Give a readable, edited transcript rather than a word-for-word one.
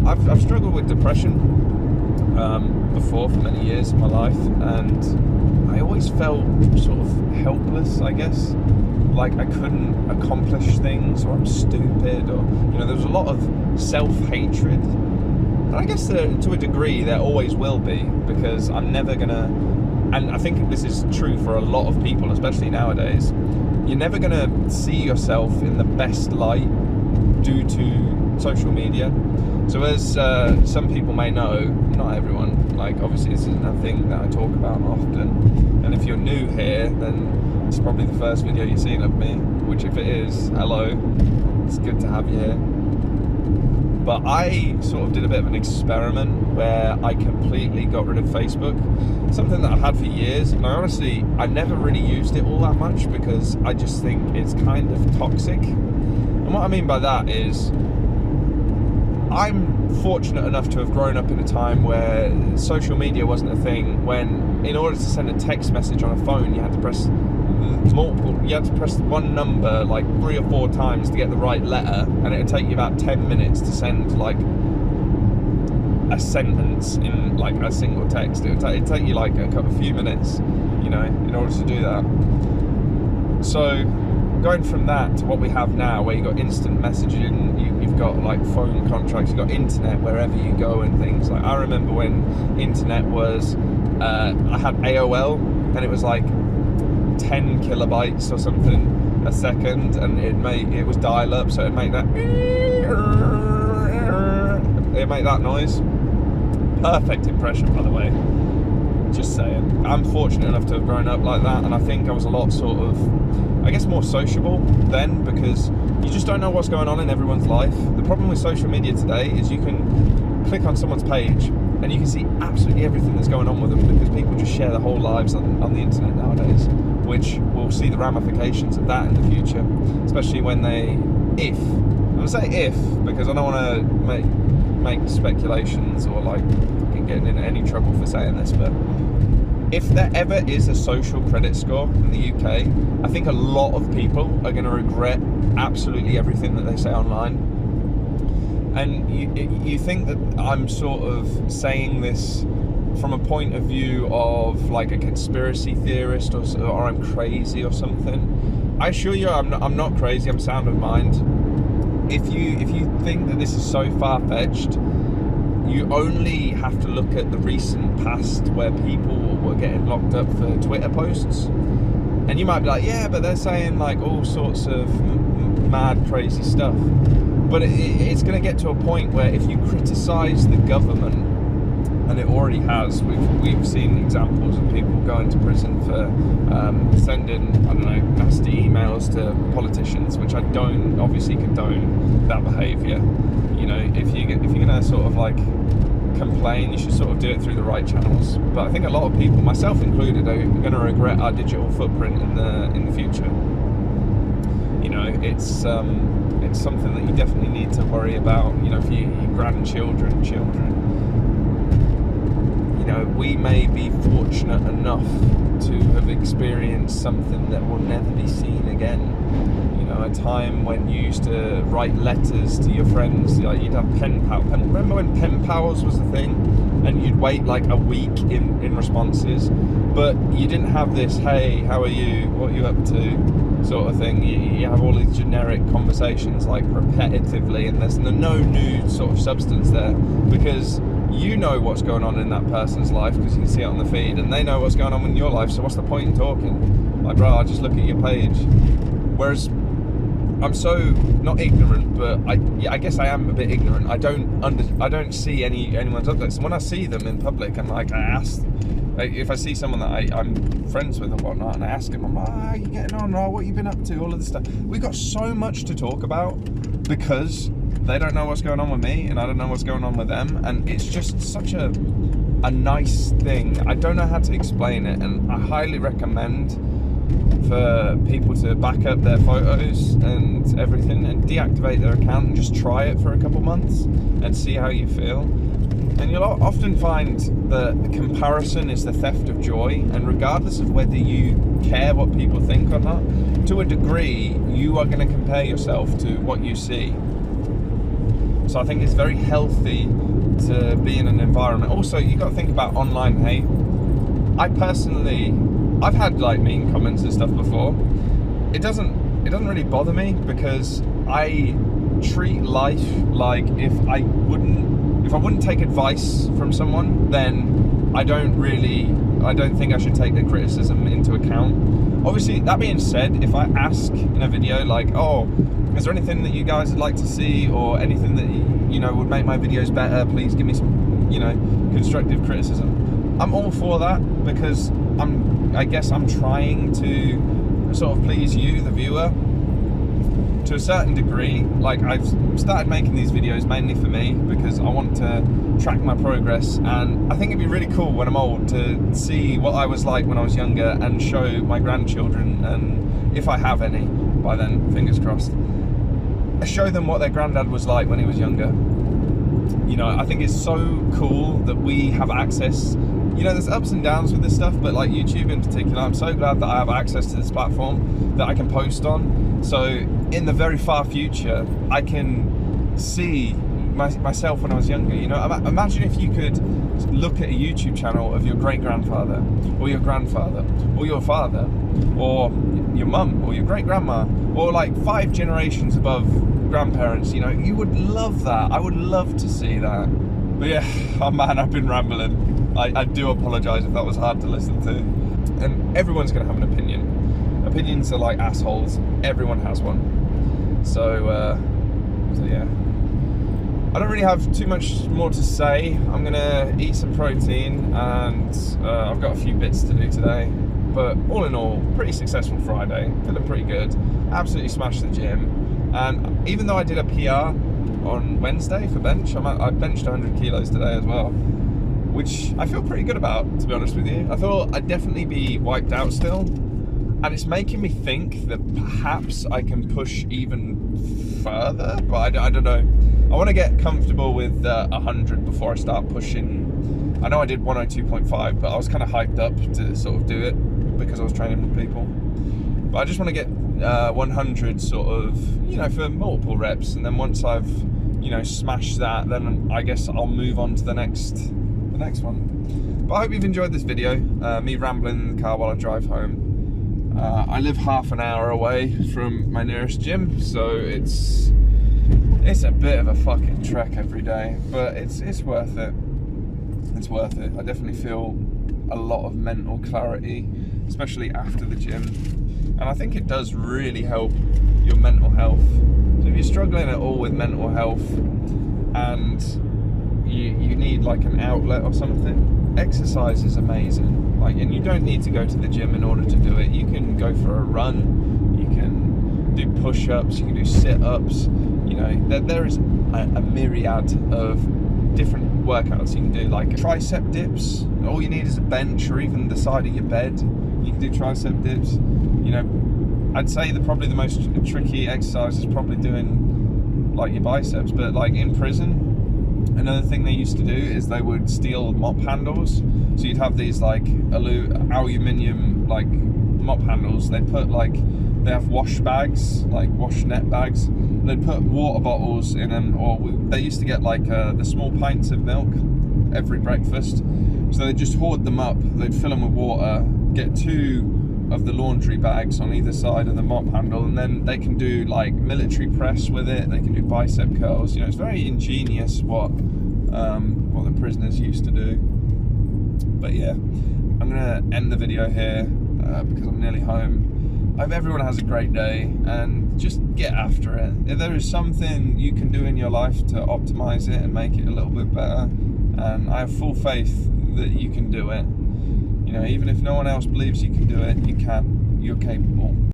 I've struggled with depression before for many years of my life, and I always felt sort of helpless, I guess. Like I couldn't accomplish things, or I'm stupid, or there was a lot of self-hatred. And I guess to a degree there always will be, because I'm never gonna, and I think this is true for a lot of people, especially nowadays, you're never gonna see yourself in the best light due to social media. So as some people may know, not everyone, like obviously this isn't a thing that I talk about often, and if you're new here, then it's probably the first video you've seen of me, which if it is, hello, it's good to have you here. But I sort of did a bit of an experiment where I completely got rid of Facebook, something that I've had for years, and I never really used it all that much because I just think it's kind of toxic. And what I mean by that is, I'm fortunate enough to have grown up in a time where social media wasn't a thing, when in order to send a text message on a phone you had to press one number like 3 or 4 times to get the right letter, and it would take you about 10 minutes to send like a sentence in like a single text. It'd take you like a few minutes, in order to do that. So going from that to what we have now, where you've got instant messaging, you've got like phone contracts, you've got internet wherever you go and things. Like I remember when internet was, I had AOL, and it was like 10 kilobytes or something a second, and it was dial-up, so it'd make that noise. Perfect impression, by the way. Just saying. I'm fortunate enough to have grown up like that, and I think I was a lot sort of, I guess, more sociable then, because you just don't know what's going on in everyone's life. The problem with social media today is you can click on someone's page and you can see absolutely everything that's going on with them, because people just share their whole lives on the internet nowadays, which we'll see the ramifications of that in the future, especially when I'm going to say if, because I don't want to make speculations or like getting into any trouble for saying this, but if there ever is a social credit score in the UK, I think a lot of people are going to regret absolutely everything that they say online. And you think that I'm sort of saying this from a point of view of like a conspiracy theorist, or I'm crazy or something. I assure you I'm not crazy, I'm sound of mind. If you think that this is so far-fetched, you only have to look at the recent past where people were getting locked up for Twitter posts, and you might be like, yeah, but they're saying like all sorts of mad, crazy stuff. But it's going to get to a point where if you criticise the government, and it already has, we've seen examples of people going to prison for sending, I don't know, nasty emails to politicians, which I don't obviously condone that behaviour. If you're going to sort of like complain, you should sort of do it through the right channels. But I think a lot of people, myself included, are going to regret our digital footprint in the future. It's something that you definitely need to worry about, for your grandchildren, children. We may be fortunate enough to have experienced something that will never be seen again. A time when you used to write letters to your friends, like you'd have pen pals. Remember when pen pals was a thing, and you'd wait like a week in responses, but you didn't have this, hey, how are you, what are you up to, sort of thing. You have all these generic conversations like repetitively, and there's no new sort of substance there, because you know what's going on in that person's life because you can see it on the feed, and they know what's going on in your life, so what's the point in talking? Like, bro, I'll just look at your page. Whereas I'm so not ignorant, but I guess I am a bit ignorant. I don't see anyone's updates. So when I see them in public, and like I ask, if I see someone that I'm friends with or whatnot, and I ask them, I'm like, how are you getting on? Oh, what you been up to? All of this stuff. We've got so much to talk about because they don't know what's going on with me, and I don't know what's going on with them, and it's just such a nice thing. I don't know how to explain it, and I highly recommend for people to back up their photos and everything and deactivate their account and just try it for a couple months and see how you feel. And you'll often find that comparison is the theft of joy, and regardless of whether you care what people think or not, to a degree you are going to compare yourself to what you see. So I think it's very healthy to be in an environment. Also, you got to think about online hate. I've had like mean comments and stuff before. It doesn't really bother me, because I treat life like if I wouldn't take advice from someone, then I don't think I should take the criticism into account. Obviously, that being said, if I ask in a video like, oh, is there anything that you guys would like to see, or anything that would make my videos better, please give me some constructive criticism, I'm all for that, because I guess I'm trying to sort of please you, the viewer, to a certain degree. Like, I've started making these videos mainly for me, because I want to track my progress, and I think it'd be really cool when I'm old to see what I was like when I was younger, and show my grandchildren, and if I have any by then, fingers crossed, show them what their granddad was like when he was younger. I think it's so cool that we have access. There's ups and downs with this stuff, but like YouTube in particular, I'm so glad that I have access to this platform that I can post on. So in the very far future, I can see myself when I was younger. Imagine if you could look at a YouTube channel of your great-grandfather, or your grandfather, or your father, or your mum, or your great-grandma, or like 5 generations above grandparents. You would love that. I would love to see that. But yeah, oh man, I've been rambling. I do apologise if that was hard to listen to. And everyone's going to have an opinion. Opinions are like assholes. Everyone has one. So yeah. I don't really have too much more to say. I'm going to eat some protein, and I've got a few bits to do today. But all in all, pretty successful Friday. Feeling pretty good. Absolutely smashed the gym. And even though I did a PR on Wednesday for bench, I benched 100 kilos today as well, which I feel pretty good about, to be honest with you. I thought I'd definitely be wiped out still, and it's making me think that perhaps I can push even further, but I don't know. I want to get comfortable with 100 before I start pushing. I know I did 102.5, but I was kind of hyped up to sort of do it because I was training with people. But I just want to get 100 sort of, for multiple reps, and then once I've, smashed that, then I guess I'll move on to the next one. But I hope you've enjoyed this video, me rambling in the car while I drive home. I live half an hour away from my nearest gym, so it's a bit of a fucking trek every day, but it's worth it. It's worth it. I definitely feel a lot of mental clarity, especially after the gym, and I think it does really help your mental health. So if you're struggling at all with mental health and you need like an outlet or something, exercise is amazing. And you don't need to go to the gym in order to do it. You can go for a run, you can do push-ups, you can do sit-ups. There is a myriad of different workouts you can do, like tricep dips. All you need is a bench, or even the side of your bed. You can do tricep dips. I'd say probably the most tricky exercise is probably doing like your biceps, but like in prison, another thing they used to do is they would steal mop handles. So you'd have these like aluminium like mop handles. They have wash bags, like wash net bags. They'd put water bottles in them, or they used to get like the small pints of milk every breakfast. So they'd just hoard them up. They'd fill them with water, get 2 of the laundry bags on either side of the mop handle, and then they can do like military press with it. They can do bicep curls. It's very ingenious what the prisoners used to do. But yeah, I'm gonna end the video here because I'm nearly home. I hope everyone has a great day, and just get after it. If there is something you can do in your life to optimize it and make it a little bit better, I have full faith that you can do it. Even if no one else believes you can do it, you can. You're capable.